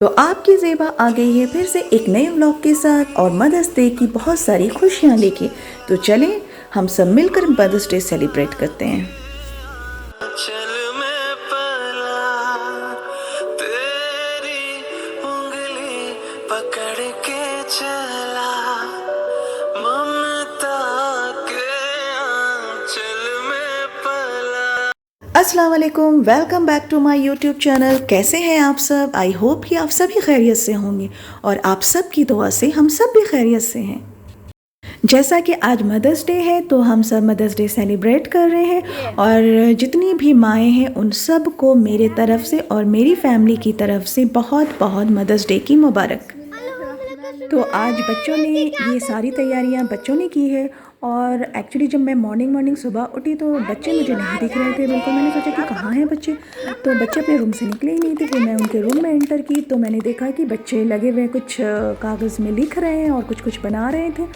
तो आपकी ज़ेबा आ गई है फिर से एक नए व्लॉग के साथ और मदर्स डे की बहुत सारी खुशियाँ लेके। तो चलें हम सब मिलकर मदर्स डे सेलिब्रेट करते हैं। चल मैं पला तेरी उंगली पकड़ के चला ममता के आंचल में पला। अस्सलाम वालेकुम, welcome back to my YouTube channel. कैसे हैं आप सब? आई होप कि आप सभी खैरियत से होंगे और आप सब की दुआ से हम सब भी खैरियत से हैं। जैसा कि आज मदर्स डे है तो हम सब मदर्स डे सेलिब्रेट कर रहे हैं और जितनी भी माएँ हैं उन सब को मेरे तरफ से और मेरी फैमिली की तरफ से बहुत बहुत मदर्स डे की मुबारक। तो आज बच्चों ने ये सारी तैयारियां बच्चों ने की है और एक्चुअली जब मैं मॉर्निंग सुबह उठी तो बच्चे मुझे नहीं दिख रहे थे बिल्कुल। मैंने सोचा कि कहाँ हैं बच्चे, तो बच्चे अपने रूम से निकले ही नहीं थे। फिर मैं उनके रूम में एंटर की तो मैंने देखा कि बच्चे लगे हुए कुछ कागज़ में लिख रहे हैं और कुछ बना रहे थे।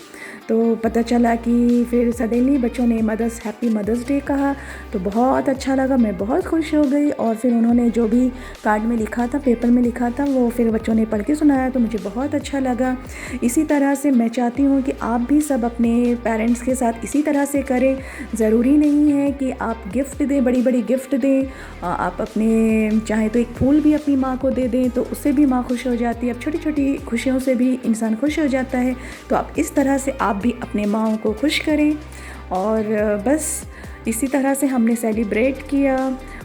तो पता चला कि फिर सडनली बच्चों ने हैप्पी मदर्स डे कहा तो बहुत अच्छा लगा, मैं बहुत खुश हो गई। और फिर उन्होंने जो भी कार्ड में लिखा था, पेपर में लिखा था, वो फिर बच्चों ने पढ़ के सुनाया तो मुझे बहुत अच्छा लगा। इसी तरह से मैं चाहती हूँ कि आप भी सब अपने पेरेंट्स के साथ इसी तरह से करें। ज़रूरी नहीं है कि आप गिफ्ट दें, बड़ी बड़ी गिफ्ट दें। आप अपने चाहे तो एक फूल भी अपनी माँ को दे दें तो उससे भी माँ खुश हो जाती है। अब छोटी छोटी खुशियों से भी इंसान खुश हो जाता है। तो आप इस तरह से आप भी अपने माँओं को खुश करें। और बस इसी तरह से हमने सेलिब्रेट किया।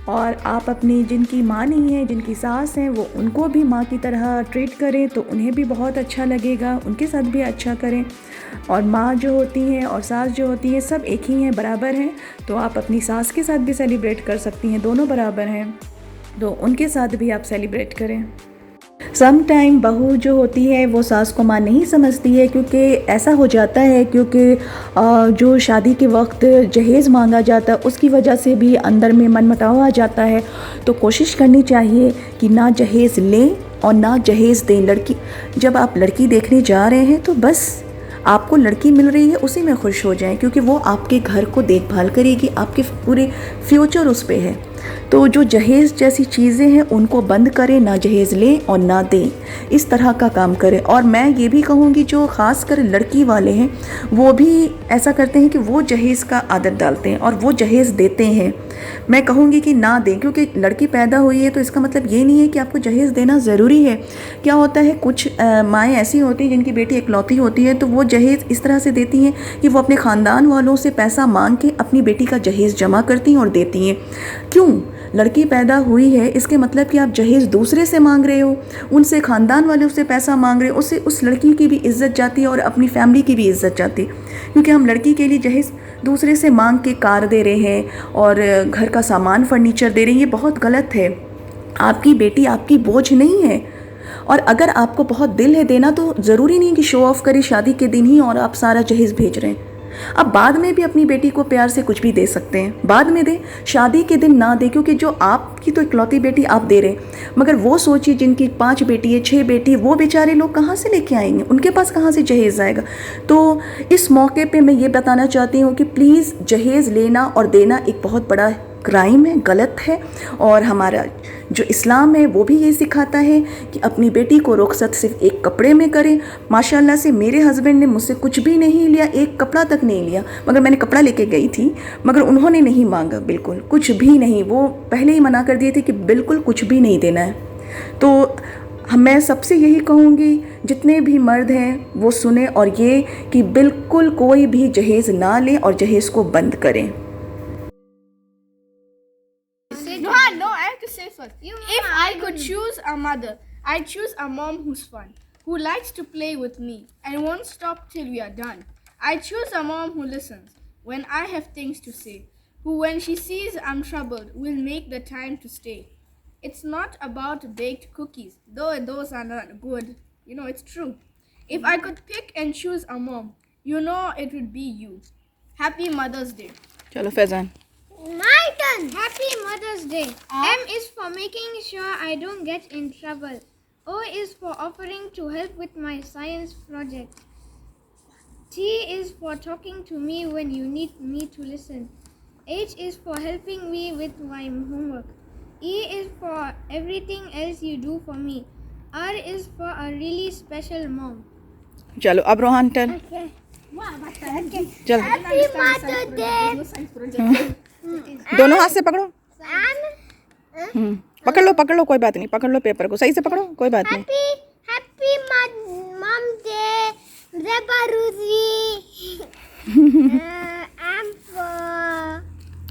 और आप अपनी जिनकी माँ नहीं है, जिनकी सास हैं, वो उनको भी माँ की तरह ट्रीट करें तो उन्हें भी बहुत अच्छा लगेगा, उनके साथ भी अच्छा करें। और माँ जो होती हैं और सास जो होती हैं सब एक ही हैं, बराबर हैं। तो आप अपनी सास के साथ भी सेलिब्रेट कर सकती हैं, दोनों बराबर हैं, तो उनके साथ भी आप सेलिब्रेट करें। सम टाइम बहू जो होती है वो सास को माँ नहीं समझती है, क्योंकि ऐसा हो जाता है क्योंकि जो शादी के वक्त जहेज़ मांगा जाता है उसकी वजह से भी अंदर में मनमुटाव आ जाता है। तो कोशिश करनी चाहिए कि ना जहेज़ लें और ना जहेज़ दें। लड़की जब आप लड़की देखने जा रहे हैं तो बस आपको लड़की मिल रही है उसी में खुश हो जाएं, क्योंकि वो आपके घर को देखभाल करेगी, आपके पूरे फ्यूचर उस पे है। तो जो जहेज़ जैसी चीज़ें हैं उनको बंद करें, ना जहेज़ लें और ना दें, इस तरह का काम करें। और मैं ये भी कहूँगी जो ख़ास कर लड़की वाले हैं वो भी ऐसा करते हैं कि वो जहेज़ का आदत डालते हैं और वो जहेज़ देते हैं। मैं कहूँगी कि ना दें, क्योंकि लड़की पैदा हुई है तो इसका मतलब ये नहीं है कि आपको जहेज़ देना ज़रूरी है। क्या होता है, कुछ माएँ ऐसी होती हैं जिनकी बेटी इकलौती होती है तो वो जहेज़ इस तरह से देती हैं कि वो अपने ख़ानदान वालों से पैसा मांग के अपनी बेटी का जहेज़ जमा करती हैं और देती हैं। क्यों? लड़की पैदा हुई है इसके मतलब कि आप जहेज़ दूसरे से मांग रहे हो, उनसे ख़ानदान वाले उससे पैसा मांग रहे हो, उससे उस लड़की की भी इज़्ज़त जाती है और अपनी फैमिली की भी इज़्ज़त जाती है। क्योंकि हम लड़की के लिए जहेज़ दूसरे से मांग के कार दे रहे हैं और घर का सामान फर्नीचर दे रहे हैं, ये बहुत गलत है। आपकी बेटी आपकी बोझ नहीं है। और अगर आपको बहुत दिल है देना तो ज़रूरी नहीं कि शो ऑफ़ करे शादी के दिन ही और आप सारा जहेज़ भेज रहे हैं। अब बाद में भी अपनी बेटी को प्यार से कुछ भी दे सकते हैं, बाद में दें, शादी के दिन ना दें। क्योंकि जो आपकी तो इकलौती बेटी आप दे रहे हैं, मगर वो सोचिए जिनकी 5 बेटी है, 6 बेटी, वो बेचारे लोग कहाँ से लेके आएंगे, उनके पास कहाँ से जहेज़ आएगा। तो इस मौके पे मैं ये बताना चाहती हूँ कि प्लीज़ जहेज़ लेना और देना एक बहुत बड़ा क्राइम है, गलत है। और हमारा जो इस्लाम है वो भी ये सिखाता है कि अपनी बेटी को रुखसत सिर्फ एक कपड़े में करें। माशाल्लाह से मेरे हस्बैंड ने मुझसे कुछ भी नहीं लिया, एक कपड़ा तक नहीं लिया, मगर मैंने कपड़ा लेके गई थी, मगर उन्होंने नहीं मांगा, बिल्कुल कुछ भी नहीं। वो पहले ही मना कर दिए थे कि बिल्कुल कुछ भी नहीं देना है। तो मैं सबसे यही कहूँगी जितने भी मर्द हैं वो सुने और ये कि बिल्कुल कोई भी जहेज़ ना लें और जहेज़ को बंद करें। No, I have to say first. If I could choose a mother, I'd choose a mom who's fun, who likes to play with me and won't stop till we are done. I'd choose a mom who listens when I have things to say, who when she sees I'm troubled will make the time to stay. It's not about baked cookies, though those are not good. You know, it's true. If I could pick and choose a mom, you know it would be you. Happy Mother's Day. चलो Faizan. My turn. Happy Mother's Day. M is for making sure I don't get in trouble. O is for offering to help with my science project. T is for talking to me when you need me to listen. H is for helping me with my homework. E is for everything else you do for me. R is for a really special mom. चलो अब Rohan turn. चल Happy Mother's Day. दोनों हाथ से पकड़ो। And पकड़ लो कोई बात नहीं, पकड़ लो पेपर को सही से पकड़ो, कोई बात नहीं। Happy Mom Day, Zebaruzi. I'm for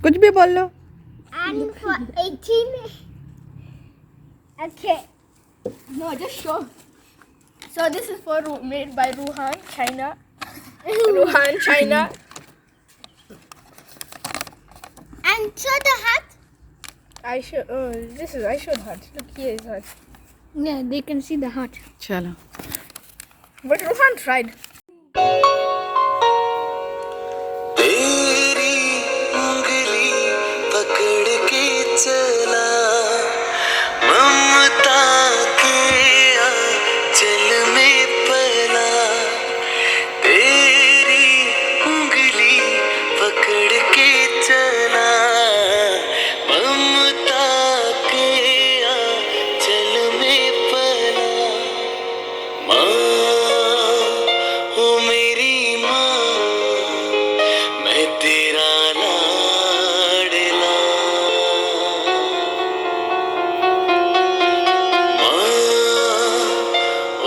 कुछ भी बोल लो। I'm for 18. Okay. No, just show. So this is for made by Ruhan, China. Ruhan, China. And show the hat. I showed heart. Look, here is heart. Yeah, they can see the heart. चलो But Ruhan tried. तेरी उंगली पकड़ के चला ममता के आंचल में पला तेरी उंगली पकड़ के चला ममता के आंचल में पला माँ हो मेरी माँ मैं तेरा लाडला माँ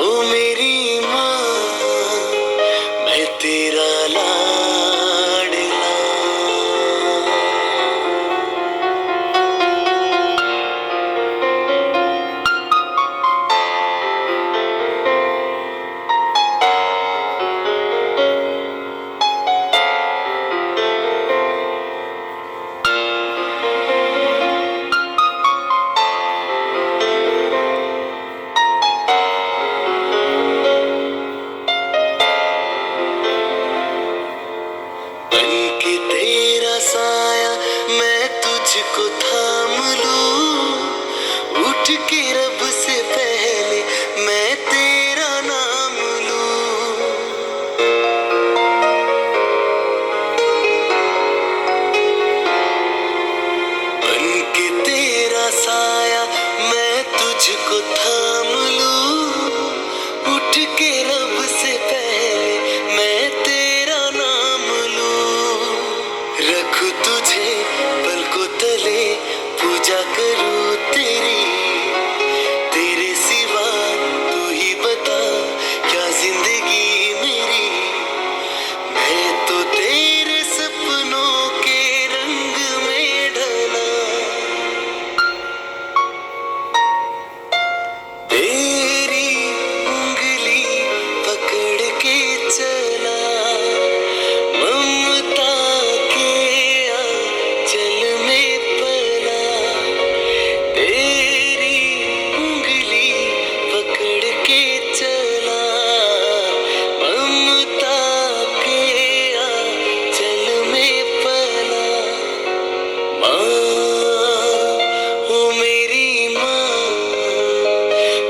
ओ मेरी माँ मैं तेरा लाडला बन के तेरा साया मैं तुझको थाम लूं उठ के रब से पहले मैं तेरा नाम लूं बन के तेरा साया मैं तुझको थाम लूं उठ के रब से पहले मैं तेरा नाम लूं रखूं तुझे पलकों तले पूजा करूं तेरी तेरे सिवा तू ही बता क्या जिंदगी मेरी मैं तो तेरे सपनों के रंग में ढला तेरी उंगली पकड़ के चला ममता के आंचल में पला तेरी उंगली पकड़ के चला ममता के आंचल में पला माँ हो मेरी माँ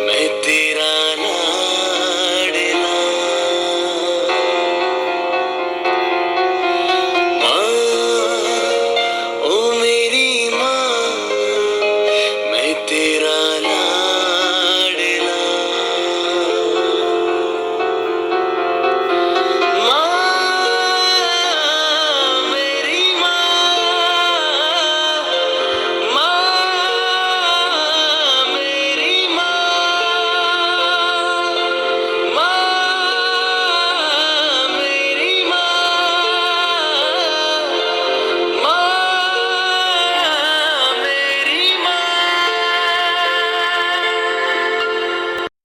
मैं तेरा लाडला माँ ओ मेरी माँ मैं तेरा लाडला माँ मेरी माँ मेरी माँ मेरी मेरी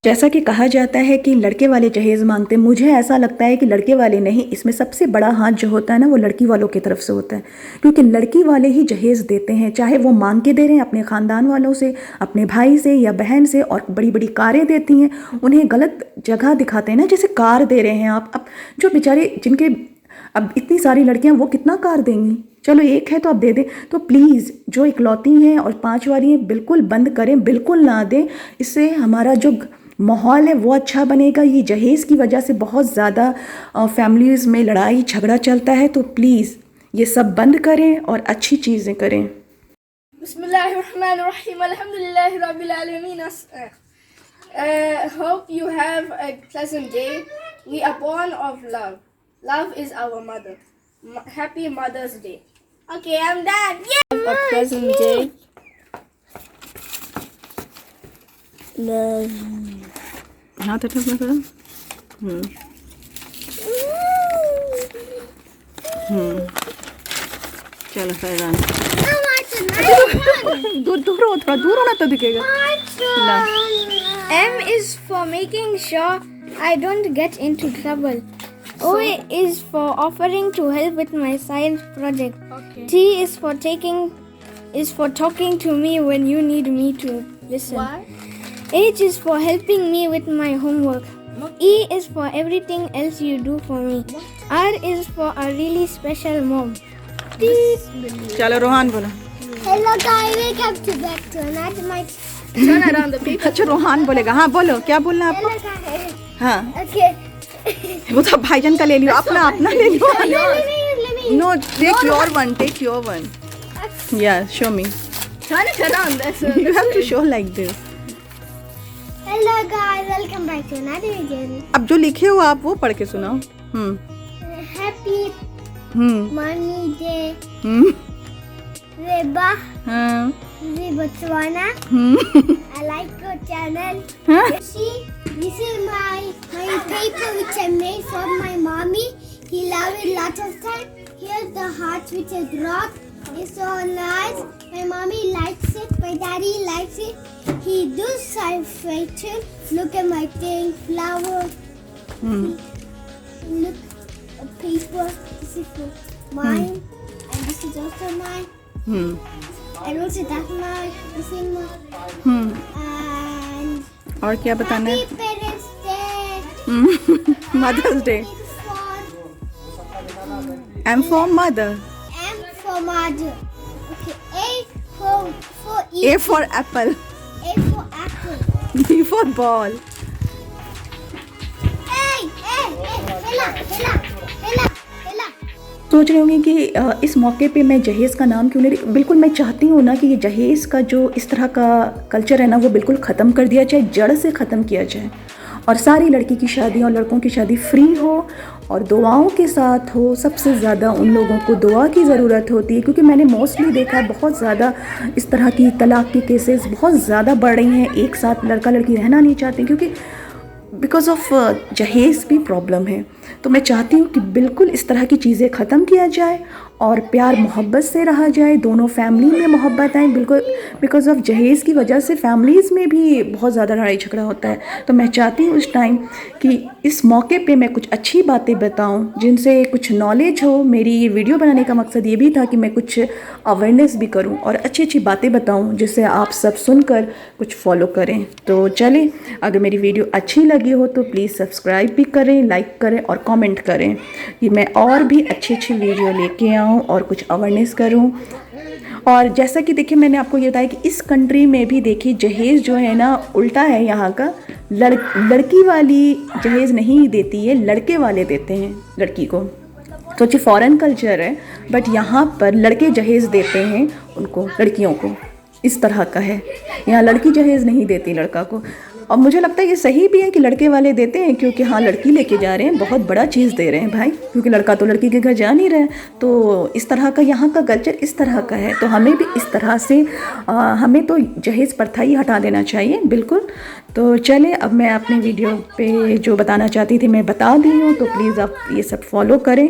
जैसा कि कहा जाता है कि लड़के वाले जहेज़ मांगते, मुझे ऐसा लगता है कि लड़के वाले नहीं, इसमें सबसे बड़ा हाथ जो होता है ना वो लड़की वालों की तरफ से होता है, क्योंकि लड़की वाले ही जहेज़ देते हैं, चाहे वो मांग के दे रहे हैं अपने ख़ानदान वालों से, अपने भाई से या बहन से, और बड़ी बड़ी कारें देती हैं, उन्हें गलत जगह दिखाते हैं ना, जैसे कार दे रहे हैं आप। अब जो बेचारे जिनके अब इतनी सारी लड़कियां, वो कितना कार देंगी? चलो एक है तो आप दे दें, तो प्लीज़ जो इकलौती हैं और 5 वाली हैं बिल्कुल बंद करें, बिल्कुल ना दें। इससे हमारा जो माहौल है वो अच्छा बनेगा। ये जहेज़ की वजह से बहुत ज़्यादा फैमिलीज़ में लड़ाई झगड़ा चलता है, तो प्लीज़ ये सब बंद करें और अच्छी चीज़ें करें। Bismillahirrahmanirrahim. Alhamdulillahi Rabbil Alameen. Hope you have a pleasant day. We are born of love. Love is our mother. Happy Mother's Day. Okay, I'm done. Yeah. Have a pleasant day. Love. हाथ हटा थोड़ा। चलो फैजान दूर दूर हो, थोड़ा दूर होना तो दिखेगा ना। M is for making sure I don't get into trouble. O is for offering to help with my science project. Okay. T is for talking to me when you need me to listen. Why? H is for helping me with my homework. E is for everything else you do for me. R is for a really special mom. चलो रोहान बोलो। Hello guys, welcome to back to another my. Turn around the paper. अच्छा रोहान बोलेगा। हाँ बोलो, क्या बोलना है आपको? guys. हाँ Okay. वो तो भाईजान का ले लियो, अपना अपना ले लियो। Let me. No, take your one, take your one. Yeah, show me. Turn it around. That's You have to show like this. Hello guys, welcome back to another video. अब जो लिखे हो आप वो पढ़ के सुनाओ। Happy Mommy Day. Reba, हाँ Botswana. I like your channel. See, this is my paper which I made for my mommy. He loves it lots of time. Here's the hearts which I drawn. It's so nice. My mommy likes it. My daddy likes it. He does science fiction. Look at my thing, flowers. Look, a paper. This is for mine, and this is also mine. And also that's mine. This is mine. And और क्या बताना Happy है? Parents Day. Mother's Day. M for mother. M for mother. Okay. A for A for apple. A for apple. B for ball. Hey, Hela. सोच रहे होंगे कि इस मौके पे मैं जहेज़ का नाम क्यों ले रही। बिल्कुल मैं चाहती हूँ ना कि ये जहेज़ का जो इस तरह का कल्चर है ना वो बिल्कुल ख़त्म कर दिया जाए, जड़ से ख़त्म किया जाए और सारी लड़की की शादी और लड़कों की शादी फ्री हो और दुआओं के साथ हो। सबसे ज़्यादा उन लोगों को दुआ की ज़रूरत होती है क्योंकि मैंने मोस्टली देखा है बहुत ज़्यादा इस तरह की तलाक़ की केसेस बहुत ज़्यादा बढ़ रही हैं। एक साथ लड़का लड़की रहना नहीं चाहते क्योंकि बिकॉज़ ऑफ जहेज़ भी प्रॉब्लम है। तो मैं चाहती हूँ कि बिल्कुल इस तरह की चीज़ें ख़त्म किया जाए और प्यार मोहब्बत से रहा जाए, दोनों फैमिली में मोहब्बत आए। बिल्कुल बिकॉज़ ऑफ जहेज़ की वजह से फैमिलीज़ में भी बहुत ज़्यादा लड़ाई झगड़ा होता है। तो मैं चाहती हूँ इस टाइम कि इस मौके पे मैं कुछ अच्छी बातें बताऊँ जिनसे कुछ नॉलेज हो। मेरी ये वीडियो बनाने का मकसद ये भी था कि मैं कुछ अवेयरनेस भी करूँ और अच्छी अच्छी बातें बताऊँ जिससे आप सब सुनकर कुछ फॉलो करें। तो चलें, अगर मेरी वीडियो अच्छी लगी हो तो प्लीज़ सब्सक्राइब भी करें, लाइक करें और कमेंट करें कि मैं और भी अच्छी अच्छी वीडियो लेके आऊँ और कुछ अवेयरनेस करूँ। और जैसा कि देखिए मैंने आपको ये बताया कि इस कंट्री में भी देखिए जहेज़ जो है ना उल्टा है। यहाँ का लड़की वाली जहेज़ नहीं देती है, लड़के वाले देते हैं लड़की को। तो जी फॉरेन कल्चर है बट यहाँ पर लड़के जहेज़ देते हैं उनको, लड़कियों को। इस तरह का है, यहाँ लड़की जहेज़ नहीं देती लड़का को। और मुझे लगता है ये सही भी है कि लड़के वाले देते हैं क्योंकि हाँ लड़की लेके जा रहे हैं, बहुत बड़ा चीज़ दे रहे हैं भाई, क्योंकि लड़का तो लड़की के घर जा नहीं रहे। तो इस तरह का यहाँ का कल्चर इस तरह का है। तो हमें भी इस तरह से हमें तो जहेज़ प्रथा ही हटा देना चाहिए बिल्कुल। तो चले, अब मैं अपनी वीडियो पे जो बताना चाहती थी मैं बता दी हूँ, तो प्लीज़ आप ये सब फॉलो करें।